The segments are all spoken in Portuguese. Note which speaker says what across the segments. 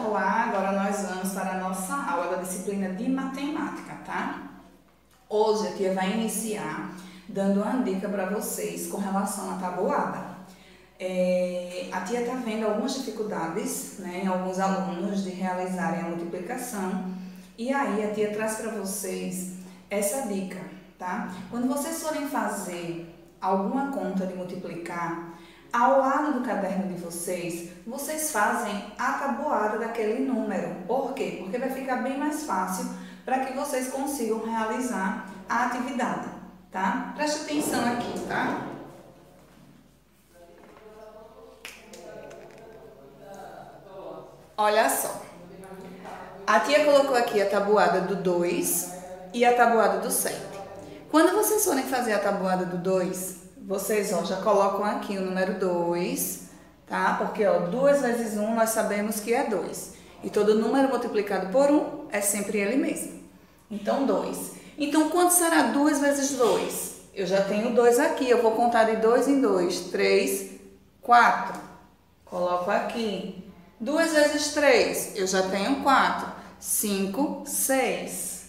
Speaker 1: Olá, agora nós vamos para a nossa aula da disciplina de matemática, tá? Hoje a tia vai iniciar dando uma dica para vocês com relação à tabuada. A tia está vendo algumas dificuldades, né, em alguns alunos de realizarem a multiplicação e aí a tia traz para vocês essa dica, tá? Quando vocês forem fazer alguma conta de multiplicar, ao lado do caderno de vocês, vocês fazem a tabuada daquele número. Por quê? Porque vai ficar bem mais fácil para que vocês consigam realizar a atividade, tá? Preste atenção aqui, tá? Olha só. A tia colocou aqui a tabuada do 2 e a tabuada do 7. Quando vocês forem fazer a tabuada do 2, vocês já colocam aqui o número 2, tá? Porque 2 vezes 1 nós sabemos que é 2. E todo número multiplicado por 1 é sempre ele mesmo. Então, 2. Então, quanto será 2 vezes 2? Eu já tenho 2 aqui, eu vou contar de 2 em 2. 3, 4. Coloco aqui. 2 vezes 3, eu já tenho 4. 5, 6.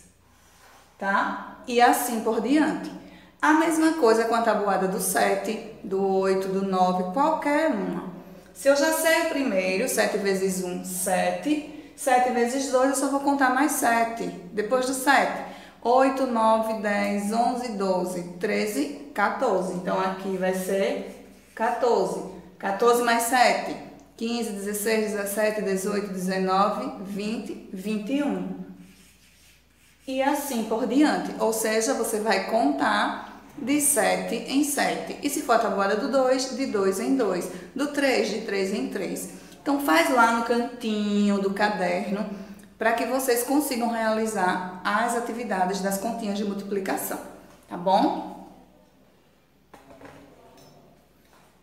Speaker 1: Tá? E assim por diante. A mesma coisa com a tabuada do 7, do 8, do 9, qualquer uma. Se eu já sei o primeiro, 7 vezes 1, 7. 7 vezes 2, eu só vou contar mais 7. Depois do 7, 8, 9, 10, 11, 12, 13, 14. Então, aqui vai ser 14. 14 mais 7, 15, 16, 17, 18, 19, 20, 21. E assim por diante. Ou seja, você vai contar de 7 em 7. E se for a tabuada do 2, de 2 em 2. Do 3, de 3 em 3. Então, faz lá no cantinho do caderno para que vocês consigam realizar as atividades das continhas de multiplicação. Tá bom?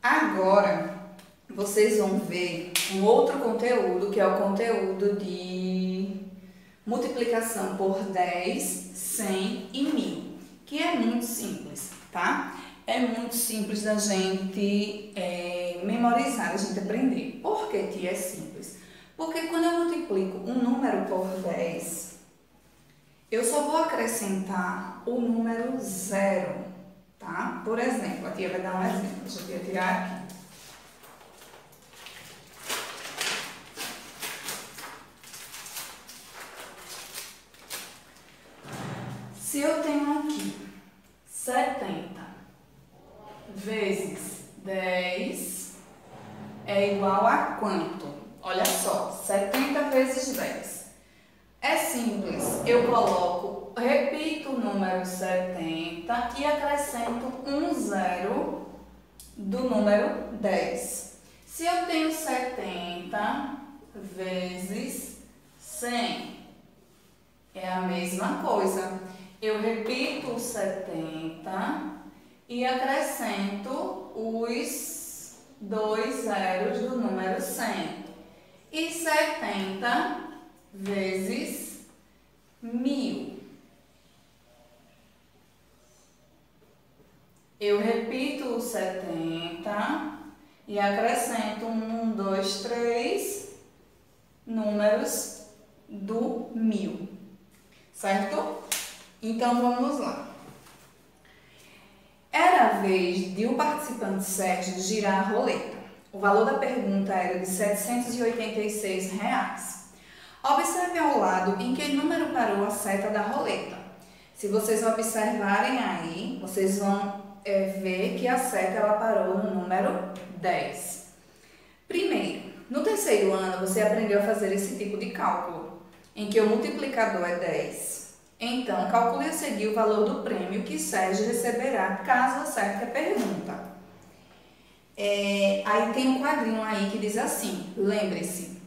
Speaker 1: Agora, vocês vão ver um outro conteúdo, que é o conteúdo de multiplicação por 10, 100 e 1000, que é muito simples, tá? É muito simples da gente memorizar, da gente aprender. Por que, tia, é simples? Porque quando eu multiplico um número por 10, eu só vou acrescentar o número 0, tá? Por exemplo, a tia vai dar um exemplo, deixa eu tirar aqui. Se eu tenho aqui 70 vezes 10 é igual a quanto? Olha só, 70 vezes 10. É simples, eu repito o número 70 e acrescento um 0 do número 10. Se eu tenho 70 vezes 100, é a mesma coisa. Eu repito o 70 e acrescento os 2 zeros do número 100. E 70 vezes 1000. Eu repito o 70 e acrescento 1, 2, 3 números do 1000. Certo? Então, vamos lá. Era a vez de o participante Sérgio girar a roleta. O valor da pergunta era de R$ 786. Observe ao lado em que número parou a seta da roleta. Se vocês observarem aí, vocês vão ver que a seta ela parou no número 10. Primeiro, no terceiro ano, você aprendeu a fazer esse tipo de cálculo, em que o multiplicador é 10. Então, calcule a seguir o valor do prêmio que Sérgio receberá caso acerte a pergunta. Aí tem um quadrinho aí que diz assim, lembre-se,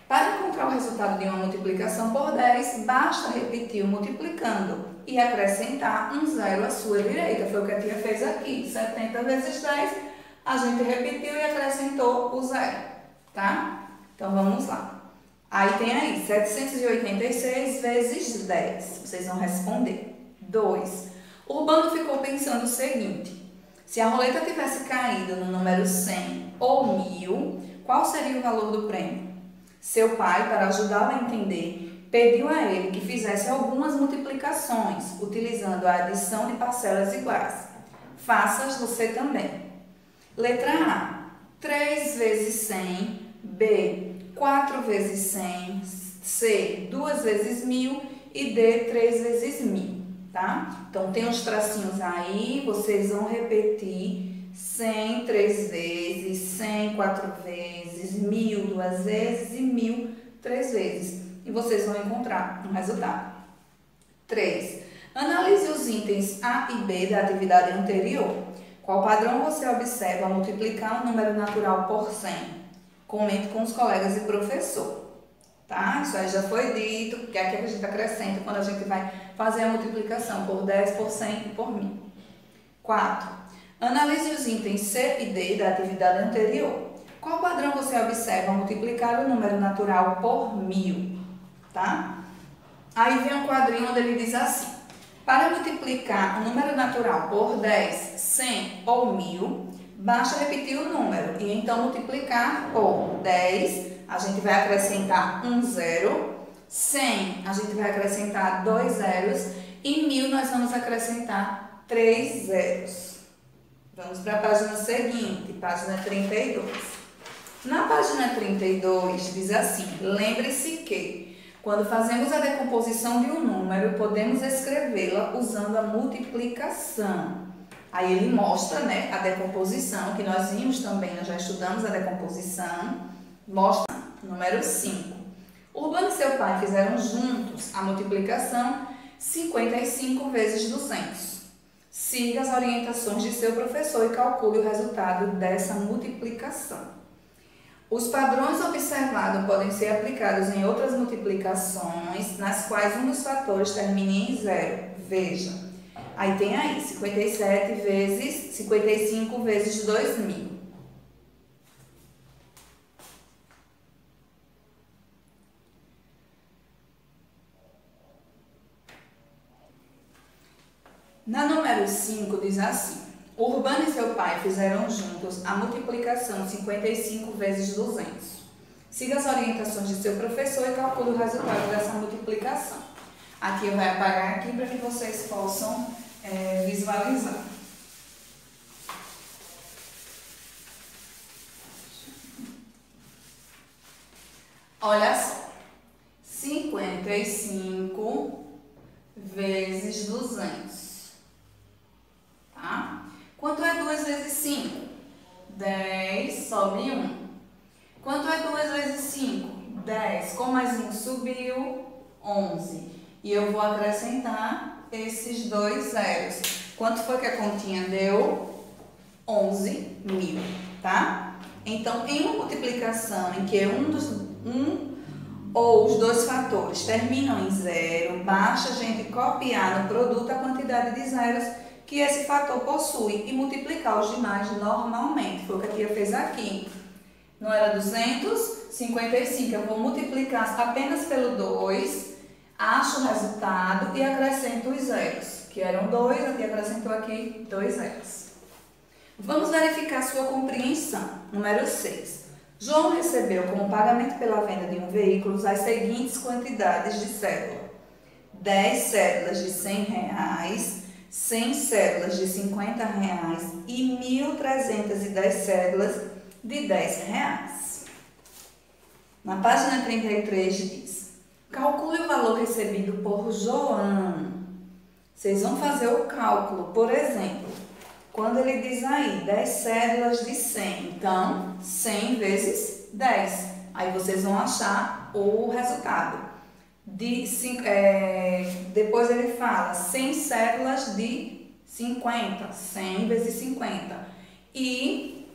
Speaker 1: para encontrar o resultado de uma multiplicação por 10, basta repetir o multiplicando e acrescentar um 0 à sua direita. Foi o que a tia fez aqui, 70 vezes 10, a gente repetiu e acrescentou o 0, tá? Então, vamos lá. Aí tem aí, 786 vezes 10. Vocês vão responder. 2. O Urbano ficou pensando o seguinte. Se a roleta tivesse caído no número 100 ou 1000, qual seria o valor do prêmio? Seu pai, para ajudá-lo a entender, pediu a ele que fizesse algumas multiplicações, utilizando a adição de parcelas iguais. Faça-as você também. Letra A, 3 vezes 100, B, 4 vezes 100, C, 2 vezes 1000 e D, 3 vezes 1000, tá? Então, tem os tracinhos aí, vocês vão repetir 100 3 vezes, 100 4 vezes, 1000 2 vezes e 1000 3 vezes. E vocês vão encontrar um resultado. 3. Analise os itens A e B da atividade anterior. Qual padrão você observa ao multiplicar um número natural por 100? Comente com os colegas e professor. Tá? Isso aí já foi dito, que aqui a gente acrescenta quando a gente vai fazer a multiplicação por 10, por 100 e por 1000. 4. Analise os itens C e D da atividade anterior. Qual padrão você observa ao multiplicar o número natural por 1000? Tá? Aí vem um quadrinho onde ele diz assim: para multiplicar o número natural por 10, 100 ou 1000, basta repetir o número e então multiplicar por 10, a gente vai acrescentar um zero, 100 a gente vai acrescentar 2 zeros e 1000 nós vamos acrescentar 3 zeros. Vamos para a página seguinte, página 32. Na página 32 diz assim: lembre-se que quando fazemos a decomposição de um número, podemos escrevê-la usando a multiplicação. Aí ele mostra, né, a decomposição, que nós vimos também, nós já estudamos a decomposição. Mostra número 5. Urbano e seu pai fizeram juntos a multiplicação 55 vezes 200. Siga as orientações de seu professor e calcule o resultado dessa multiplicação. Os padrões observados podem ser aplicados em outras multiplicações, nas quais um dos fatores termine em zero. Veja, aí tem aí 57 vezes 55 vezes 2000. Na número 5 diz assim: Urbano e seu pai fizeram juntos a multiplicação 55 vezes 200. Siga as orientações de seu professor e calcule o resultado dessa multiplicação. Aqui eu vou apagar aqui para que vocês possam visualizar. Olha só, 55 vezes 200. Tá? Quanto é 2 vezes 5? 10, sobe 1. Quanto é 2 vezes 5? 10. Com mais 1 subiu, 11. E eu vou acrescentar esses 2 zeros. Quanto foi que a continha deu? 11.000, tá? Então, em uma multiplicação em que ou os dois fatores terminam em zero, basta a gente copiar no produto a quantidade de zeros que esse fator possui e multiplicar os demais normalmente. Foi o que a tia fez aqui. Não era 255, eu vou multiplicar apenas pelo 2, acho o resultado e acrescento os zeros, que eram 2, a tia acrescentou aqui 2 zeros. Vamos verificar sua compreensão. Número 6. João recebeu como pagamento pela venda de um veículo as seguintes quantidades de cédula: 10 cédulas de R$100, 100 cédulas de R$50 e 1.310 cédulas de R$10. Na página 33 diz: calcule o valor recebido por João. Vocês vão fazer o cálculo, por exemplo, quando ele diz aí 10 cédulas de 100, então 100 vezes 10. Aí vocês vão achar o resultado. Depois ele fala 100 cédulas de 50, 100 vezes 50. E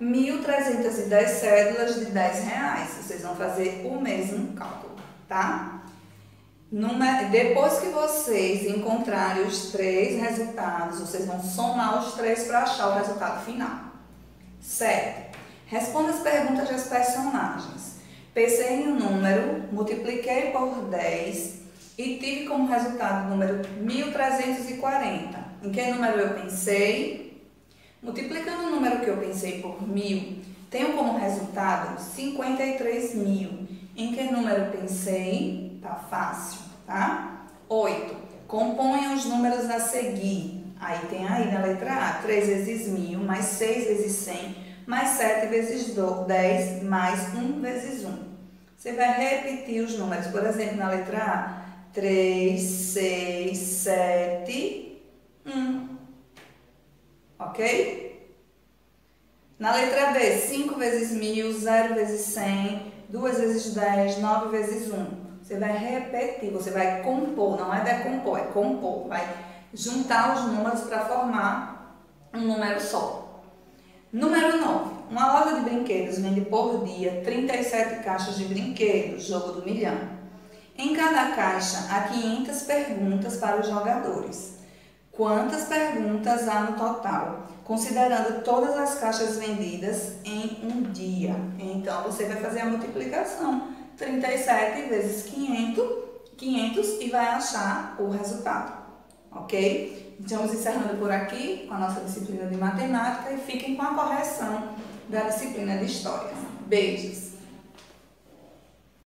Speaker 1: 1.310 cédulas de R$10. Vocês vão fazer o mesmo cálculo, tá? Depois que vocês encontrarem os 3 resultados, vocês vão somar os 3 para achar o resultado final. 7. Responda as perguntas das personagens. Pensei em um número, multipliquei por 10 e tive como resultado o número 1.340. Em que número eu pensei? Multiplicando o número que eu pensei por 1000, Tenho como resultado 53 mil. Em que número pensei? Tá fácil, tá? 8. Componha os números a seguir. Aí tem aí na letra A, 3 vezes 1000, mais 6 vezes 100, mais 7 vezes 10, mais 1 vezes 1. Você vai repetir os números. Por exemplo, na letra A, 3, 6, 7, 1. Ok? Na letra B, 5 vezes 1000, 0 vezes 100, 2 vezes 10, 9 vezes 1. Você vai repetir, você vai compor, não é decompor, é compor. Vai juntar os números para formar um número só. Número 9. Uma loja de brinquedos vende por dia 37 caixas de brinquedos, jogo do milhão. Em cada caixa há 500 perguntas para os jogadores. Quantas perguntas há no total, considerando todas as caixas vendidas em um dia? Então, você vai fazer a multiplicação. 37 vezes 500 e vai achar o resultado, ok? Estamos encerrando por aqui com a nossa disciplina de matemática e fiquem com a correção da disciplina de história. Beijos!